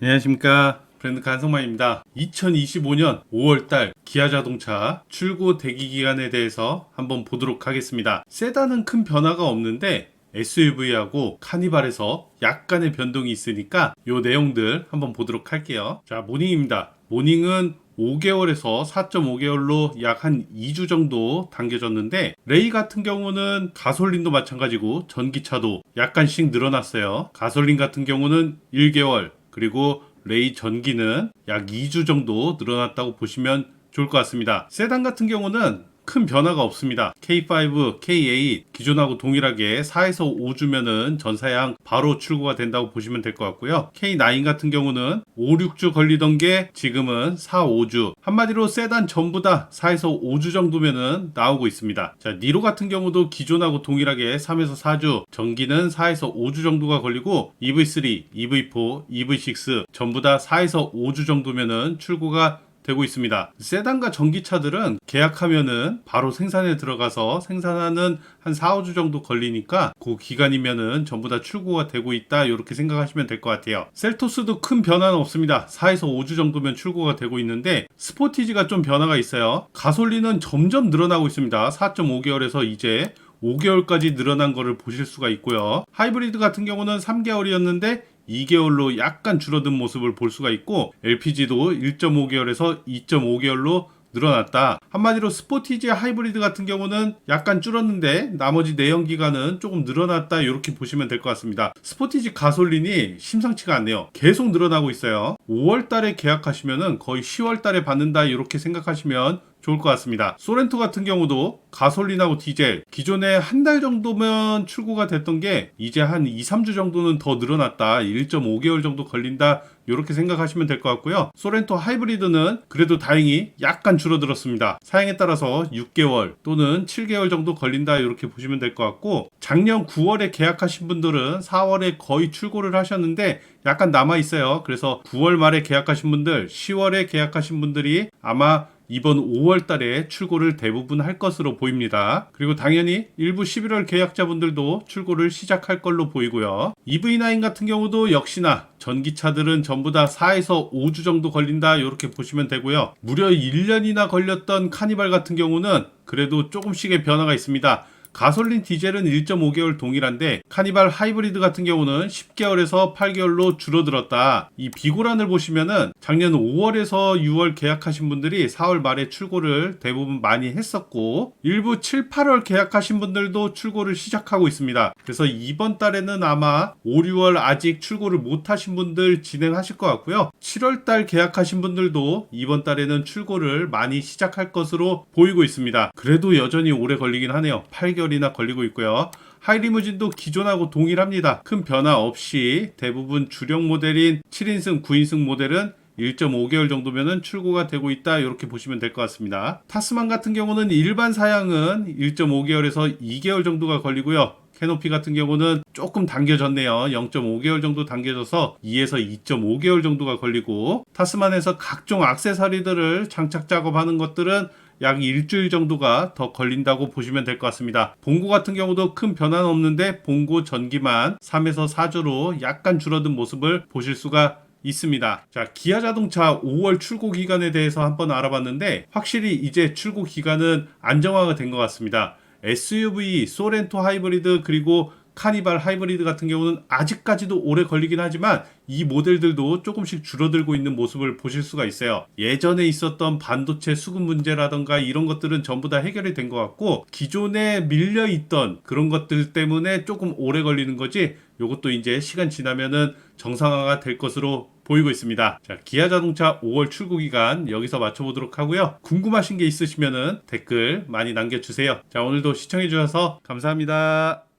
안녕하십니까, 브랜드카 한성만입니다. 2025년 5월달 기아자동차 출고 대기 기간에 대해서 한번 보도록 하겠습니다. 세단은 큰 변화가 없는데 SUV하고 카니발에서 약간의 변동이 있으니까 이 내용들 한번 보도록 할게요. 자, 모닝입니다. 모닝은 5개월에서 4.5개월로 약 한 2주 정도 당겨졌는데, 레이 같은 경우는 가솔린도 마찬가지고 전기차도 약간씩 늘어났어요. 가솔린 같은 경우는 1개월, 그리고 레이 전기는 약 2주 정도 늘어났다고 보시면 좋을 것 같습니다. 세단 같은 경우는 큰 변화가 없습니다. K5, K8 기존하고 동일하게 4에서 5주면은 전사양 바로 출고가 된다고 보시면 될 것 같고요. K9 같은 경우는 5, 6주 걸리던 게 지금은 4, 5주. 한마디로 세단 전부 다 4에서 5주 정도면은 나오고 있습니다. 자, 니로 같은 경우도 기존하고 동일하게 3에서 4주, 전기는 4에서 5주 정도가 걸리고 EV3, EV4, EV6 전부 다 4에서 5주 정도면은 출고가 되고 있습니다. 세단과 전기차들은 계약하면은 바로 생산에 들어가서 생산하는 한 4, 5주 정도 걸리니까 그 기간이면은 전부 다 출고가 되고 있다, 이렇게 생각하시면 될 것 같아요. 셀토스도 큰 변화는 없습니다. 4에서 5주 정도면 출고가 되고 있는데, 스포티지가 좀 변화가 있어요. 가솔린은 점점 늘어나고 있습니다. 4.5개월에서 이제 5개월까지 늘어난 거를 보실 수가 있고요. 하이브리드 같은 경우는 3개월이었는데 2개월로 약간 줄어든 모습을 볼 수가 있고, LPG도 1.5개월에서 2.5개월로 늘어났다. 한마디로 스포티지 하이브리드 같은 경우는 약간 줄었는데 나머지 내연기관은 조금 늘어났다, 이렇게 보시면 될 것 같습니다. 스포티지 가솔린이 심상치가 않네요. 계속 늘어나고 있어요. 5월 달에 계약하시면은 거의 10월 달에 받는다, 이렇게 생각하시면 좋을 것 같습니다. 소렌토 같은 경우도 가솔린하고 디젤 기존에 한 달 정도면 출고가 됐던 게 이제 한 2, 3주 정도는 더 늘어났다, 1.5개월 정도 걸린다, 이렇게 생각하시면 될 것 같고요. 소렌토 하이브리드는 그래도 다행히 약간 줄어들었습니다. 사양에 따라서 6개월 또는 7개월 정도 걸린다, 이렇게 보시면 될 것 같고, 작년 9월에 계약하신 분들은 4월에 거의 출고를 하셨는데 약간 남아 있어요. 그래서 9월 말에 계약하신 분들, 10월에 계약하신 분들이 아마 이번 5월 달에 출고를 대부분 할 것으로 보입니다. 그리고 당연히 일부 11월 계약자분들도 출고를 시작할 걸로 보이고요. EV9 같은 경우도 역시나 전기차들은 전부 다 4에서 5주 정도 걸린다, 이렇게 보시면 되고요. 무려 1년이나 걸렸던 카니발 같은 경우는 그래도 조금씩의 변화가 있습니다. 가솔린 디젤은 1.5개월 동일한데 카니발 하이브리드 같은 경우는 10개월에서 8개월로 줄어들었다. 이 비고란을 보시면은 작년 5월에서 6월 계약하신 분들이 4월 말에 출고를 대부분 많이 했었고, 일부 7, 8월 계약하신 분들도 출고를 시작하고 있습니다. 그래서 이번 달에는 아마 5, 6월 아직 출고를 못 하신 분들 진행하실 것 같고요. 7월 달 계약하신 분들도 이번 달에는 출고를 많이 시작할 것으로 보이고 있습니다. 그래도 여전히 오래 걸리긴 하네요. 8개월이나 걸리고 있고요. 하이리무진도 기존하고 동일합니다. 큰 변화 없이 대부분 주력 모델인 7인승, 9인승 모델은 1.5개월 정도면은 출고가 되고 있다, 이렇게 보시면 될 것 같습니다. 타스만 같은 경우는 일반 사양은 1.5개월에서 2개월 정도가 걸리고요. 캐노피 같은 경우는 조금 당겨졌네요. 0.5개월 정도 당겨져서 2에서 2.5개월 정도가 걸리고, 타스만에서 각종 액세서리들을 장착 작업하는 것들은 약 일주일 정도가 더 걸린다고 보시면 될 것 같습니다. 봉고 같은 경우도 큰 변화는 없는데 봉고 전기만 3에서 4주로 약간 줄어든 모습을 보실 수가 있습니다. 자, 기아자동차 5월 출고 기간에 대해서 한번 알아봤는데, 확실히 이제 출고 기간은 안정화가 된 것 같습니다. SUV, 소렌토 하이브리드, 그리고 카니발 하이브리드 같은 경우는 아직까지도 오래 걸리긴 하지만 이 모델들도 조금씩 줄어들고 있는 모습을 보실 수가 있어요. 예전에 있었던 반도체 수급 문제라던가 이런 것들은 전부 다 해결이 된 것 같고, 기존에 밀려있던 그런 것들 때문에 조금 오래 걸리는 거지, 이것도 이제 시간 지나면은 정상화가 될 것으로 보이고 있습니다. 자, 기아자동차 5월 출고 기간 여기서 맞춰보도록 하고요. 궁금하신 게 있으시면은 댓글 많이 남겨주세요. 자, 오늘도 시청해주셔서 감사합니다.